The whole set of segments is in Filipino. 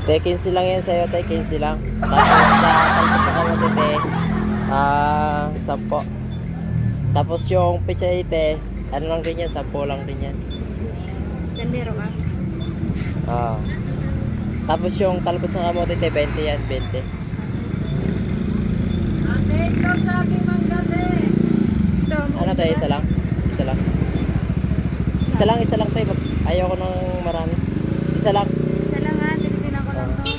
Te, 15 lang yan sa'yo, te, 15 lang. Tapos sa kalpas na kamote, te, 10. Tapos yung pechay, te, ano lang din yan, 10 lang din yan. Gandero ka? Ah. Tapos yung talbos ng kamote, te, 20 yan, 20. Ate, ikaw sa aking manggabi. Ano, te, isa lang? Isa lang. Isa lang, te. Ayaw ko ng marami. Isa lang. Isa lang ha, tinitin ako lang to.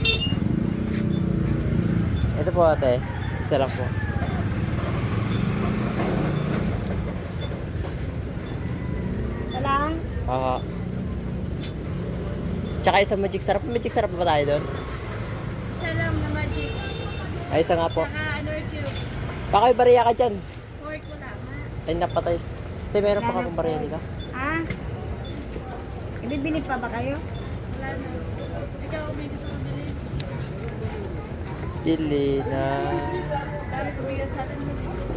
Ito po, ate. Isa lang po. Isa lang? Oo. Tsaka isang magic sarap. Magic sarap pa ba tayo doon? Isa lang na magic. Ay, isa nga po. Saka ano cube. Baka may bariya ka dyan. Pork wala ha. Ay, napatay. Te, meron pa ka pang bariya dito? Ah? Ibibili pa ba kayo? Wala na. Ikaw may gusto mo bilhin? Pili na. Dami ko bigas sa atin mo.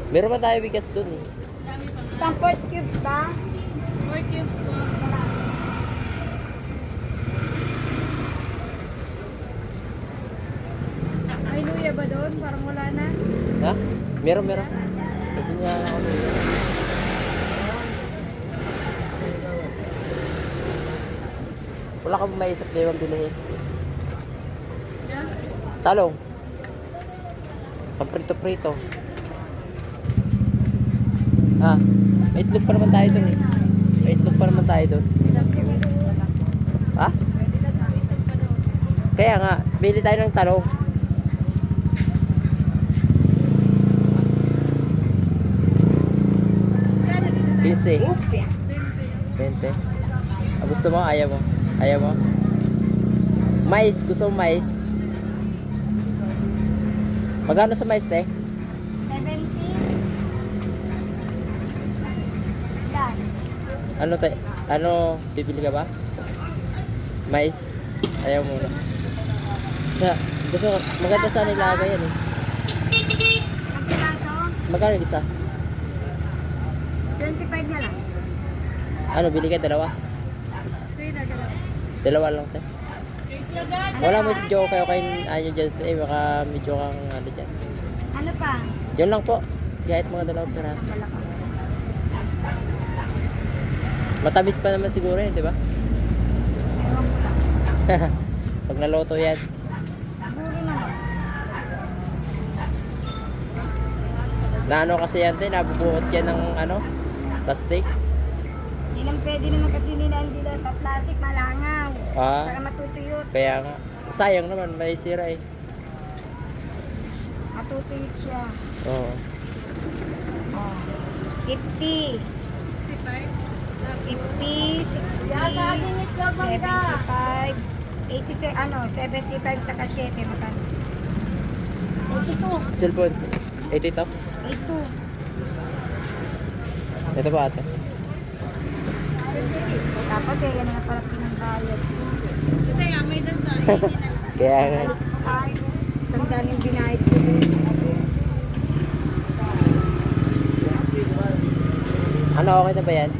Meron pa tayo bigas doon eh. Dami pa nga. Isang pork cubes ba? Pork cubes po. May luya ba doon? Parang wala na. Ha? Meron. Sabi niya ako doon. Wala ka ba maisip na yung bilhin? Yeah? Talong. Pamprito-prito. Ah, may itlog pa naman tayo doon eh. May itlog pa naman tayo doon. Ha? Pwede na dami pa doon. Kaya nga, bili tayo ng talong. Kano dito tayo? 15. 20. 20. Ah, gusto mo? Ayaw mo? Ayaw mo? Mais. Gusto mo mais? Magkano sa mais, te? 70? Yan. Ano, te? Ano, bibili ka ba? Mais? Ayaw mo na. Gusto ko, maganda sana ilaga yan eh. Ang piraso? Magkano yung isa? 25 na lang. Ano, bili ka dalawa? Sige na, gano'n. Dalawa lang, te. Wala mo si Joe kayo kayo anyo dyan eh, baka medyo kang ano dyan. Ano pa? Yun lang po. Kahit mga dalawang piraso. Wala ka. Matamis pa naman siguro yun, di ba? Ewan ko lang. Pag naloto yan. Siguro na. Na ano kasi yan, te, nabubuhot yan ng ano, plastic. Hindi lang pwede naman kasi nila hindi lang sa plastic, malangaw. Ah. Saka matutuyot. Kaya nga, sayang naman, may sira eh. Matutuyot siya. Oo. Oh. 50. 65. 50, 60, 75, 80, ano, 75 saka 7, magkano? 82, Cellphone, ito ito. 82. Ito ba ate? Dapat eh, yan na pala pinangbayad. Ito yung may das na. 80 na lang. Kaya nga. Ay, isang daming binayad ko. Ano, okay na ba yan?